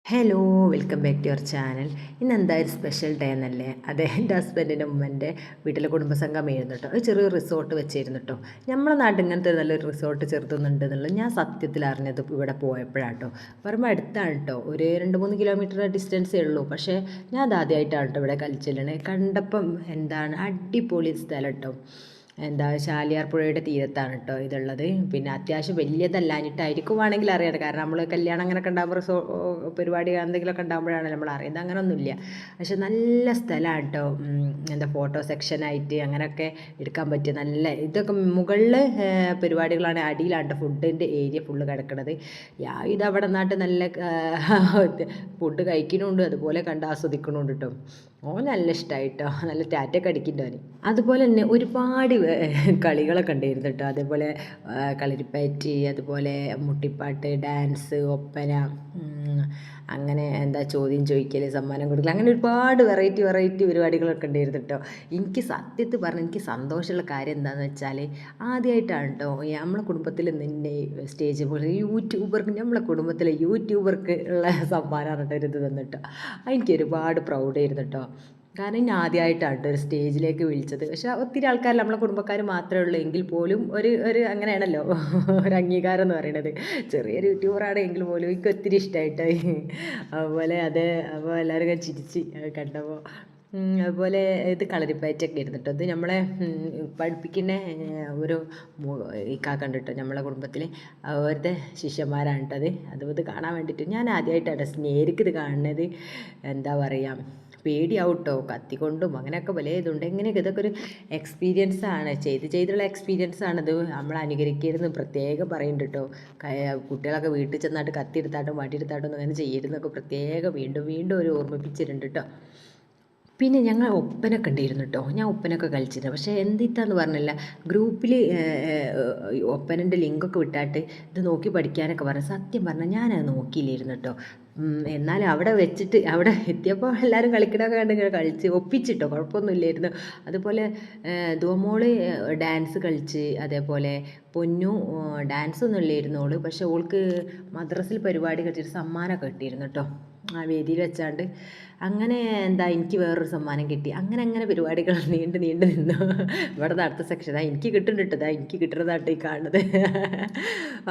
Hello, welcome back to your channel. ഇന്ന് എന്തായാലും special day എന്നല്ലേ? അതെ, എൻ്റെ ഹസ്ബൻഡിൻ്റെ ഉമ്മൻ്റെ വീട്ടിലെ കുടുംബസംഗമമായിരുന്നു കേട്ടോ. ഒരു ചെറിയ റിസോർട്ട് വെച്ചിരുന്നു കേട്ടോ. നമ്മളെ നാട്ടിൽ ഇങ്ങനത്തെ നല്ലൊരു റിസോർട്ട് ചെറുതുന്നുണ്ട് എന്നുള്ളത് ഞാൻ സത്യത്തിൽ അറിഞ്ഞത് ഇവിടെ പോയപ്പോഴാണ് കേട്ടോ. പറയുമ്പോൾ അടുത്താണ് കേട്ടോ, ഒരു 2-3 കിലോമീറ്റർ ഡിസ്റ്റൻസേ ഉള്ളൂ. പക്ഷേ ഞാൻ അത് ആദ്യമായിട്ടാണ് കേട്ടോ ഇവിടെ കളിച്ചില്ലണേ. കണ്ടപ്പം എന്താണ് അടിപൊളി സ്ഥലം കേട്ടോ. ചാലിയാർ പുഴയുടെ തീരത്താണ് കേട്ടോ ഇതുള്ളത്. പിന്നെ അത്യാവശ്യം വലിയതല്ലാഞ്ഞിട്ടായിരിക്കും വേണമെങ്കിൽ അറിയാം, കാരണം നമ്മൾ കല്യാണം അങ്ങനെയൊക്കെ ഉണ്ടാകുമ്പോൾ പരിപാടി എന്തെങ്കിലുമൊക്കെ ഉണ്ടാകുമ്പോഴാണ് നമ്മൾ അറിയുന്നത്. അങ്ങനെയൊന്നുമില്ല, പക്ഷെ നല്ല സ്ഥലമാണ് കേട്ടോ. ഫോട്ടോ സെക്ഷനായിട്ട് അങ്ങനെയൊക്കെ എടുക്കാൻ പറ്റിയ നല്ല ഇതൊക്കെ മുകളിൽ പരിപാടികളാണ്, അടിയിലാണ് ഫുഡിൻ്റെ ഏരിയ ഫുള്ള് കിടക്കുന്നത്. ഇതവിടെ നിന്നിട്ട് നല്ല ഫുഡ് കഴിക്കണമുണ്ട്, അതുപോലെ കണ്ട് ആസ്വദിക്കണമുണ്ട് കേട്ടോ. നല്ല ഇഷ്ടമായിട്ടോ, നല്ല ടാറ്റൊക്കെ അടിക്കുന്നുണ്ട്. അതുപോലെ തന്നെ ഒരുപാട് കളികളൊക്കെ ഉണ്ടായിരുന്നു കേട്ടോ. അതേപോലെ കളരിപ്പയറ്റ്, അതുപോലെ മുട്ടിപ്പാട്ട്, ഡാൻസ്, ഒപ്പന, അങ്ങനെ ചോദ്യം ചോദിക്കൽ, സമ്മാനം കൊടുക്കൽ, അങ്ങനെ ഒരുപാട് വെറൈറ്റി പരിപാടികളൊക്കെ ഉണ്ടായിരുന്നു കേട്ടോ. എനിക്ക് സത്യത്തിൽ പറഞ്ഞാൽ എനിക്ക് സന്തോഷമുള്ള കാര്യം എന്താണെന്ന് വെച്ചാൽ, ആദ്യമായിട്ടാണ് കേട്ടോ നമ്മളെ കുടുംബത്തിൽ നിന്നെ സ്റ്റേജ് പോലെ നമ്മളെ കുടുംബത്തിലെ യൂട്യൂബർക്ക് ഉള്ള സമ്മാനമാണ് കേട്ടോ ഇത് തന്നിട്ടോ. എനിക്ക് ഒരുപാട് പ്രൗഡായിരുന്നു കേട്ടോ. കാരണം ഞാൻ ആദ്യമായിട്ടാണ് കേട്ടോ ഒരു സ്റ്റേജിലേക്ക് വിളിച്ചത്. പക്ഷെ ഒത്തിരി ആൾക്കാർ നമ്മളെ കുടുംബക്കാർ മാത്രമേ ഉള്ളൂ എങ്കിൽ പോലും ഒരു അങ്ങനെയാണല്ലോ ഒരു അംഗീകാരം എന്ന് പറയുന്നത്. ചെറിയൊരു യൂട്യൂബറാണ് എങ്കിൽ പോലും എനിക്ക് ഒത്തിരി ഇഷ്ടമായിട്ടായി. അപ്പോൾ എല്ലാവരും ചിരിച്ച് കണ്ടപ്പോൾ. അതുപോലെ ഇത് കളരിപ്പയറ്റൊക്കെ ആയിരുന്നു കേട്ടോ. ഇത് നമ്മളെ പഠിപ്പിക്കുന്ന ഒരു ഇക്കാക്ക ഉണ്ട് നമ്മളെ കുടുംബത്തിൽ, അവരുടെ ശിഷ്യന്മാരാണ് കേട്ടോ അത് കാണാൻ വേണ്ടിയിട്ട് ഞാൻ ആദ്യമായിട്ടാണ് നേരിക്ക് ഇത് കാണുന്നത്. എന്താ പറയുക, പേടിയാവും കേട്ടോ, കത്തിക്കൊണ്ടും അങ്ങനെയൊക്കെ പല ഇതുണ്ട്. എങ്ങനെയൊക്കെ ഇതൊക്കെ ഒരു എക്സ്പീരിയൻസ് ആണ്, ചെയ്തുള്ള എക്സ്പീരിയൻസ് ആണിത്. നമ്മൾ അനുകരിക്കരുതെന്ന് പ്രത്യേകം പറയുന്നുണ്ട് കേട്ടോ. കുട്ടികളൊക്കെ വീട്ടിൽ ചെന്നിട്ട് കത്തിയെടുത്താട്ടും വടിയെടുത്താട്ടും അങ്ങനെ ചെയ്യരുതെന്നൊക്കെ പ്രത്യേകം വീണ്ടും ഒരു ഓർമ്മിപ്പിച്ചിട്ടുണ്ട് കേട്ടോ. പിന്നെ ഞങ്ങൾ ഒപ്പനൊക്കെ ഉണ്ടായിരുന്നു കേട്ടോ. ഞാൻ ഒപ്പനൊക്കെ കളിച്ചിരുന്നു. പക്ഷേ എന്തിട്ടാന്ന് പറഞ്ഞില്ല, ഗ്രൂപ്പിൽ ഒപ്പനൻ്റെ ലിങ്കൊക്കെ വിട്ടാട്ട് ഇത് നോക്കി പഠിക്കാനൊക്കെ പറഞ്ഞു. സത്യം പറഞ്ഞാൽ ഞാനത് നോക്കിയില്ലായിരുന്നു കേട്ടോ. എന്നാലും അവിടെ വെച്ചിട്ട് അവിടെ എത്തിയപ്പോൾ എല്ലാവരും കളിക്കണമൊക്കെ കണ്ട് ഇങ്ങനെ കളിച്ച് ഒപ്പിച്ചിട്ടോ, കുഴപ്പമൊന്നുമില്ലായിരുന്നു. അതുപോലെ ധോമോള് ഡാൻസ് കളിച്ച്, അതേപോലെ പൊന്നു ഡാൻസ് ഒന്നും ഇല്ലായിരുന്നു ഓള്. പക്ഷേ ഓൾക്ക് മദ്രസിൽ പരിപാടി കളിച്ചിട്ട് സമ്മാനമൊക്കെ കിട്ടിയിരുന്നു കേട്ടോ, ആ വേദിയിൽ വെച്ചാണ്ട്. അങ്ങനെ എനിക്ക് വേറൊരു സമ്മാനം കിട്ടി. അങ്ങനെ പരിപാടികൾ നീണ്ടു നിന്നു. ഇവിടെ അടുത്ത സെക്ഷൻ എനിക്ക് കിട്ടുന്നുണ്ട് കേട്ടോ, എനിക്ക് കിട്ടുന്നതാട്ടോ ഈ കാണുന്നത്.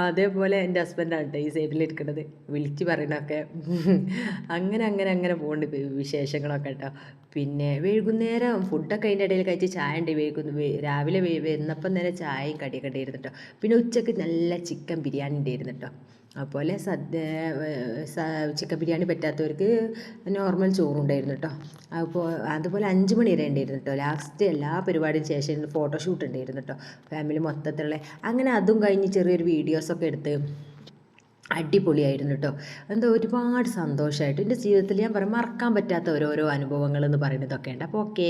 അതേപോലെ എൻ്റെ ഹസ്ബൻഡാണ് കേട്ടോ ഈ സൈഡിലിരിക്കുന്നത്, വിളിച്ച് പറയണൊക്കെ. അങ്ങനെ പോകുന്നുണ്ട് വിശേഷങ്ങളൊക്കെ കേട്ടോ. പിന്നെ വൈകുന്നേരം ഫുഡൊക്കെ അതിൻ്റെ ഇടയിൽ കഴിച്ച് ചായ ഉണ്ട്. രാവിലെ വന്നപ്പം നേരെ ചായയും കടിയൊക്കെ ഉണ്ടായിരുന്നു കേട്ടോ. പിന്നെ ഉച്ചയ്ക്ക് നല്ല ചിക്കൻ ബിരിയാണി ഉണ്ടായിരുന്നു കേട്ടോ. അതുപോലെ ചിക്കൻ ബിരിയാണി പറ്റാത്തവർക്ക് നോർമൽ ചോറുണ്ടായിരുന്നു കേട്ടോ. അതുപോലെ 5 മണി വരെ ഉണ്ടായിരുന്നു കേട്ടോ. ലാസ്റ്റ് എല്ലാ പരിപാടിയും ശേഷം ഫോട്ടോഷൂട്ട് ഉണ്ടായിരുന്നു കേട്ടോ, ഫാമിലി മൊത്തത്തിലുള്ള. അങ്ങനെ അതും കഴിഞ്ഞ് ചെറിയൊരു വീഡിയോസൊക്കെ എടുത്ത് അടിപൊളിയായിരുന്നു കേട്ടോ. ഒരുപാട് സന്തോഷമായിട്ട് എൻ്റെ ജീവിതത്തിൽ ഞാൻ പറയാം, മറക്കാൻ പറ്റാത്ത ഓരോരോ അനുഭവങ്ങൾ എന്ന് പറയുന്നതൊക്കെ ഉണ്ട്. അപ്പോൾ ഓക്കെ.